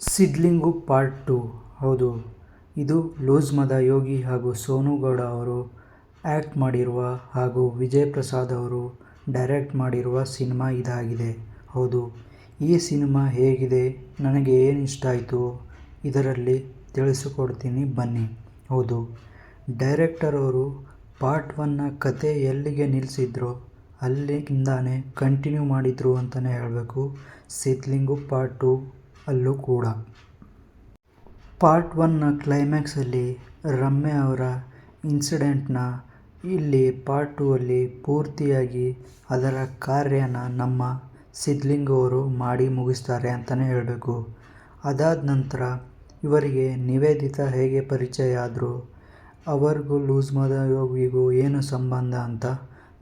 Sidlingu part 2. ಹೌದು, ಇದು loose ಮದ ಯೋಗಿ ಹಾಗೂ ಸೋನು ಗೌಡ ಅವರು ಆ್ಯಕ್ಟ್ ಮಾಡಿರುವ ಹಾಗೂ ವಿಜಯ್ ಪ್ರಸಾದ್ ಅವರು ಡೈರೆಕ್ಟ್ ಮಾಡಿರುವ ಸಿನಿಮಾ ಇದಾಗಿದೆ. ಹೌದು, ಈ ಸಿನಿಮಾ ಹೇಗಿದೆ, ನನಗೆ ಏನು ಇಷ್ಟ ಆಯಿತು ಇದರಲ್ಲಿ ತಿಳಿಸಿಕೊಡ್ತೀನಿ ಬನ್ನಿ. ಹೌದು, ಡೈರೆಕ್ಟರ್ ಅವರು ಪಾರ್ಟ್ 1ನ ಕತೆ ಎಲ್ಲಿಗೆ ನಿಲ್ಲಿಸಿದ್ರೋ ಅಲ್ಲಿಂದಾನೇ ಕಂಟಿನ್ಯೂ ಮಾಡಿದ್ರು ಅಂತಲೇ ಹೇಳಬೇಕು. ಸಿದ್ಲಿಂಗು ಪಾರ್ಟ್ 2 ಅಲ್ಲೂ ಕೂಡ ಪಾರ್ಟ್ 1ನ ಕ್ಲೈಮ್ಯಾಕ್ಸಲ್ಲಿ ರಮ್ಯಾ ಅವರ ಇನ್ಸಿಡೆಂಟ್ನ ಇಲ್ಲಿ ಪಾರ್ಟ್ 2ಅಲ್ಲಿ ಪೂರ್ತಿಯಾಗಿ ಅದರ ಕಾರ್ಯನ ನಮ್ಮ ಸಿದ್ಲಿಂಗು ಅವರು ಮಾಡಿ ಮುಗಿಸ್ತಾರೆ ಅಂತಲೇ ಹೇಳಬೇಕು. ಅದಾದ ನಂತರ ಇವರಿಗೆ ನಿವೇದಿತಾ ಹೇಗೆ ಪರಿಚಯ ಆದರು, ಅವರಿಗೂ ಲೂಸ್ ಮದ ಯೋಗಿಗೂ ಏನು ಸಂಬಂಧ ಅಂತ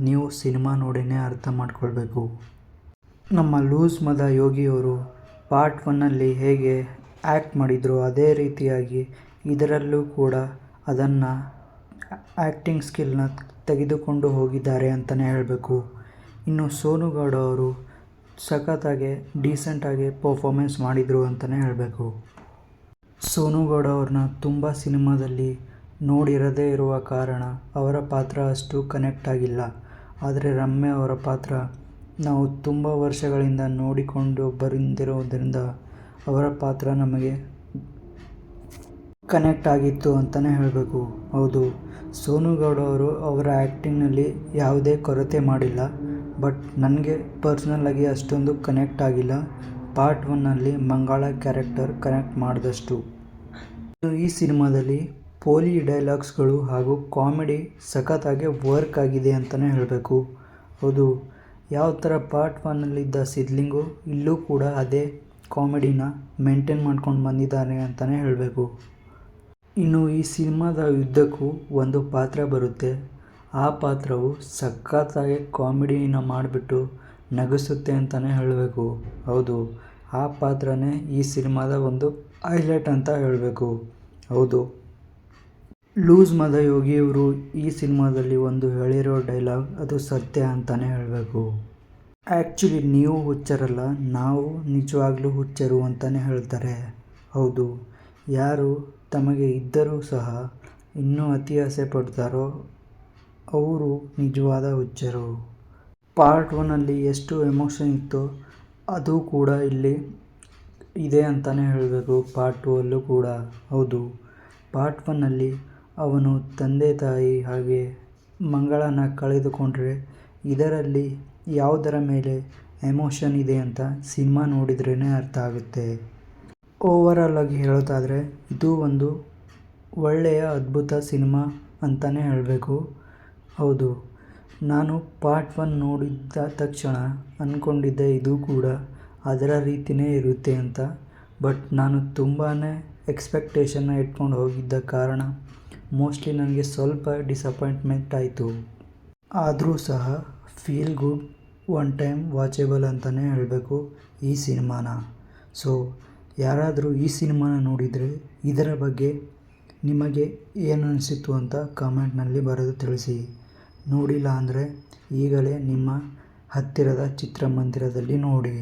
ನೀವು ಸಿನಿಮಾ ನೋಡಿನೇ ಅರ್ಥ ಮಾಡ್ಕೊಳ್ಬೇಕು. ನಮ್ಮ ಲೂಸ್ ಮದ ಯೋಗಿಯವರು ಪಾರ್ಟ್ 1ನಲ್ಲಿ ಹೇಗೆ ಆ್ಯಕ್ಟ್ ಮಾಡಿದ್ರು ಅದೇ ರೀತಿಯಾಗಿ ಇದರಲ್ಲೂ ಕೂಡ ಅದನ್ನು ಆ್ಯಕ್ಟಿಂಗ್ ಸ್ಕಿಲ್ನ ತೆಗೆದುಕೊಂಡು ಹೋಗಿದ್ದಾರೆ ಅಂತಲೇ ಹೇಳಬೇಕು. ಇನ್ನು ಸೋನು ಗೌಡ ಅವರು ಸಖತ್ತಾಗಿ ಡೀಸೆಂಟಾಗಿ ಪರ್ಫಾರ್ಮೆನ್ಸ್ ಮಾಡಿದರು ಅಂತಲೇ ಹೇಳಬೇಕು. ಸೋನು ಗೌಡ ಅವ್ರನ್ನ ತುಂಬ ಸಿನಿಮಾದಲ್ಲಿ ನೋಡಿರದೇ ಇರುವ ಕಾರಣ ಅವರ ಪಾತ್ರ ಅಷ್ಟು ಕನೆಕ್ಟ್ ಆಗಿಲ್ಲ. ಆದರೆ ರಮ್ಯಾ ಅವರ ಪಾತ್ರ ನಾವು ತುಂಬ ವರ್ಷಗಳಿಂದ ನೋಡಿಕೊಂಡು ಬಂದಿರೋದ್ರಿಂದ ಅವರ ಪಾತ್ರ ನಮಗೆ ಕನೆಕ್ಟ್ ಆಗಿತ್ತು ಅಂತಲೇ ಹೇಳಬೇಕು. ಹೌದು, ಸೋನು ಗೌಡ ಅವರು ಅವರ ಆ್ಯಕ್ಟಿಂಗ್ನಲ್ಲಿ ಯಾವುದೇ ಕೊರತೆ ಮಾಡಿಲ್ಲ. ಬಟ್ ನನಗೆ ಪರ್ಸ್ನಲ್ಲಾಗಿ ಅಷ್ಟೊಂದು ಕನೆಕ್ಟ್ ಆಗಿಲ್ಲ ಪಾರ್ಟ್ 1ನಲ್ಲಿ ಮಂಗಳ ಕ್ಯಾರೆಕ್ಟರ್ ಕನೆಕ್ಟ್ ಮಾಡಿದಷ್ಟು. ಈ ಸಿನಿಮಾದಲ್ಲಿ ಪೋಲಿ ಡೈಲಾಗ್ಸ್ಗಳು ಹಾಗೂ ಕಾಮಿಡಿ ಸಖತ್ತಾಗಿ ವರ್ಕ್ ಆಗಿದೆ ಅಂತಲೇ ಹೇಳಬೇಕು. ಹೌದು, ಯಾವ ಥರ ಪಾರ್ಟ್ 1ನಲ್ಲಿದ್ದ ಸಿದ್ಲಿಂಗು ಇಲ್ಲೂ ಕೂಡ ಅದೇ ಕಾಮಿಡಿನ ಮೇಂಟೈನ್ ಮಾಡ್ಕೊಂಡು ಬಂದಿದ್ದಾರೆ ಅಂತಲೇ ಹೇಳಬೇಕು. ಇನ್ನು ಈ ಸಿನಿಮಾದ ಉದ್ದಕ್ಕೂ ಒಂದು ಪಾತ್ರ ಬರುತ್ತೆ. ಆ ಪಾತ್ರವು ಸಖತ್ತಾಗಿ ಕಾಮಿಡಿನ ಮಾಡಿಬಿಟ್ಟು ನಗಿಸುತ್ತೆ ಅಂತಲೇ ಹೇಳಬೇಕು. ಹೌದು, ಆ ಪಾತ್ರನೇ ಈ ಸಿನಿಮಾದ ಒಂದು ಹೈಲೈಟ್ ಅಂತ ಹೇಳಬೇಕು. ಹೌದು, ಲೂಸ್ ಮದ ಯೋಗಿಯವರು ಈ ಸಿನಿಮಾದಲ್ಲಿ ಒಂದು ಹೇಳಿರೋ ಡೈಲಾಗ್ ಅದು ಸತ್ಯ ಅಂತಲೇ ಹೇಳಬೇಕು. ಆ್ಯಕ್ಚುಲಿ ನೀವು ಹುಚ್ಚರಲ್ಲ, ನಾವು ನಿಜವಾಗ್ಲೂ ಹುಚ್ಚರು ಅಂತಲೇ ಹೇಳ್ತಾರೆ. ಹೌದು, ಯಾರು ತಮಗೆ ಇದ್ದರೂ ಸಹ ಇನ್ನೂ ಅತಿ ಆಸೆ ಪಡ್ತಾರೋ ಅವರು ನಿಜವಾದ ಹುಚ್ಚರು. ಪಾರ್ಟ್ 1ನಲ್ಲಿ ಎಷ್ಟು ಎಮೋಷನ್ ಇತ್ತೋ ಅದು ಕೂಡ ಇಲ್ಲಿ ಇದೆ ಅಂತಲೇ ಹೇಳಬೇಕು. ಪಾರ್ಟ್ 2ಅಲ್ಲೂ ಕೂಡ. ಹೌದು, ಪಾರ್ಟ್ 1ನಲ್ಲಿ ಅವನು ತಂದೆ ತಾಯಿ ಹಾಗೆ ಮಂಗಳನ ಕಳೆದುಕೊಂಡ್ರೆ ಇದರಲ್ಲಿ ಯಾವುದರ ಮೇಲೆ ಎಮೋಷನ್ ಇದೆ ಅಂತ ಸಿನಿಮಾ ನೋಡಿದ್ರೇ ಅರ್ಥ ಆಗುತ್ತೆ. ಓವರಾಲ್ ಆಗಿ ಹೇಳೋದಾದರೆ ಇದು ಒಂದು ಒಳ್ಳೆಯ ಅದ್ಭುತ ಸಿನಿಮಾ ಅಂತಲೇ ಹೇಳಬೇಕು. ಹೌದು, ನಾನು ಪಾರ್ಟ್ 1 ನೋಡಿದ ತಕ್ಷಣ ಅಂದ್ಕೊಂಡಿದ್ದೆ ಇದು ಕೂಡ ಅದರ ರೀತಿಯೇ ಇರುತ್ತೆ ಅಂತ. ಬಟ್ ನಾನು ತುಂಬಾ ಎಕ್ಸ್ಪೆಕ್ಟೇಷನ್ನ ಇಟ್ಕೊಂಡು ಹೋಗಿದ್ದ ಕಾರಣ ಮೋಸ್ಟ್ಲಿ ನನಗೆ ಸ್ವಲ್ಪ ಡಿಸಪಾಯಿಂಟ್ಮೆಂಟ್ ಆಯಿತು. ಆದರೂ ಸಹ ಫೀಲ್ ಗುಡ್, ಒನ್ ಟೈಮ್ ವಾಚೇಬಲ್ ಅಂತಲೇ ಹೇಳಬೇಕು ಈ ಸಿನಿಮಾನ. ಸೊ ಯಾರಾದರೂ ಈ ಸಿನಿಮಾನ ನೋಡಿದರೆ ಇದರ ಬಗ್ಗೆ ನಿಮಗೆ ಏನು ಅನಿಸಿತು ಅಂತ ಕಾಮೆಂಟ್ನಲ್ಲಿ ಬರೆದು ತಿಳಿಸಿ. ನೋಡಿಲ್ಲ ಅಂದರೆ ಈಗಲೇ ನಿಮ್ಮ ಹತ್ತಿರದ ಚಿತ್ರಮಂದಿರದಲ್ಲಿ ನೋಡಿ.